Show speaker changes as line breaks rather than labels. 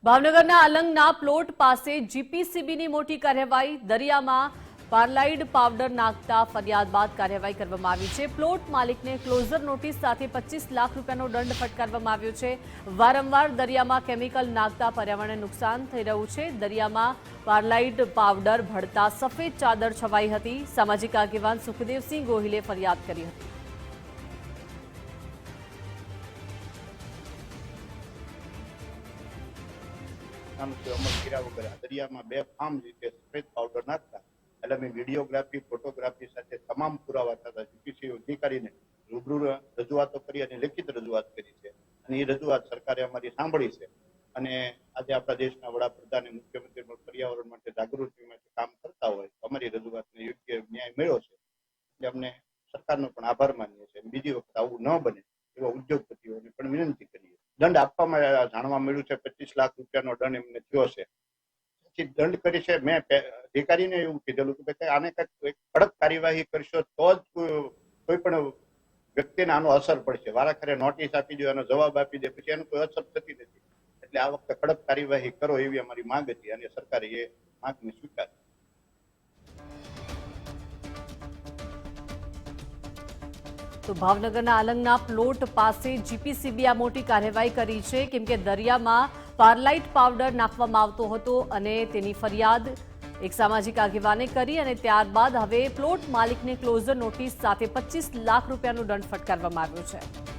ભાવનગરના અલંગના પ્લોટ પાસે જીપીસીબીની મોટી કાર્યવાહી, દરિયામાં પાર્લાઇડ પાવડર નાખતા ફરિયાદ બાદ કાર્યવાહી કરવામાં આવી છે। પ્લોટ માલિકને ક્લોઝર નોટિસ સાથે 25 લાખ રૂપિયાનો દંડ ફટકારવામાં આવ્યો છે। વારંવાર દરિયામાં કેમિકલ નાખતા પર્યાવરણને નુકસાન થઈ રહ્યું છે। દરિયામાં પાર્લાઇડ પાવડર ભળતા સફેદ ચાદર છવાઈ હતી। સામાજિક આગેવાન સુખદેવસિંહ ગોહિલે ફરિયાદ કરી હતી।
અમલ કર્યા વગર દરિયામાં બેફામ રીતે સફેદ પાવડર નાખતા એટલે અમે વિડીયોગ્રાફી ફોટોગ્રાફી સાથે તમામ પુરાવા થતા જીપીસી અધિકારીને રૂબરૂ રજૂઆતો કરી અને લેખિત રજૂઆત કરી છે અને એ રજૂઆત સરકારે અમારી સાંભળી છે અને આજે આપણા દેશના વડાપ્રધાન અને મુખ્યમંત્રી પણ પર્યાવરણ માટે જાગૃતિ માટે કામ કરતા હોય તો અમારી રજૂઆતને યોગ્ય ન્યાય મળ્યો છે એટલે અમને સરકારનો પણ આભાર માનીએ છીએ। બીજી વખત આવું ન બને એવા ઉદ્યોગપતિઓને પણ વિનંતી કરીએ। દંડ આપવામાં જાણવા મળ્યું છે 25 લાખ રૂપિયાનો દંડ એમને થયો છે। દંડ કરી છે। મેં અધિકારીને એવું કીધેલું કે આને કંઈક કડક કાર્યવાહી કરશો તો જ કોઈ પણ વ્યક્તિને આનો અસર પડશે। વારાખરે નોટિસ આપી દો, એનો જવાબ આપી દે, પછી એનો કોઈ અસર થતી નથી। એટલે આ વખતે કડક કાર્યવાહી કરો એવી અમારી માંગ હતી અને સરકારે એ માંગને સ્વીકારી।
તો ભાવનગરના અલંગના પ્લોટ પાસે જીપીસીબી આ મોટી કાર્યવાહી કરી છે, કેમ કે દરિયામાં પાર્લાઇટ પાવડર નાખવામાં આવતો હતો અને તેની ફરિયાદ એક સામાજિક આગેવાને કરી અને ત્યારબાદ હવે પ્લોટ માલિકને ક્લોઝર નોટિસ સાથે 25 લાખ રૂપિયાનો દંડ ફટકારવામાં આવ્યો છે।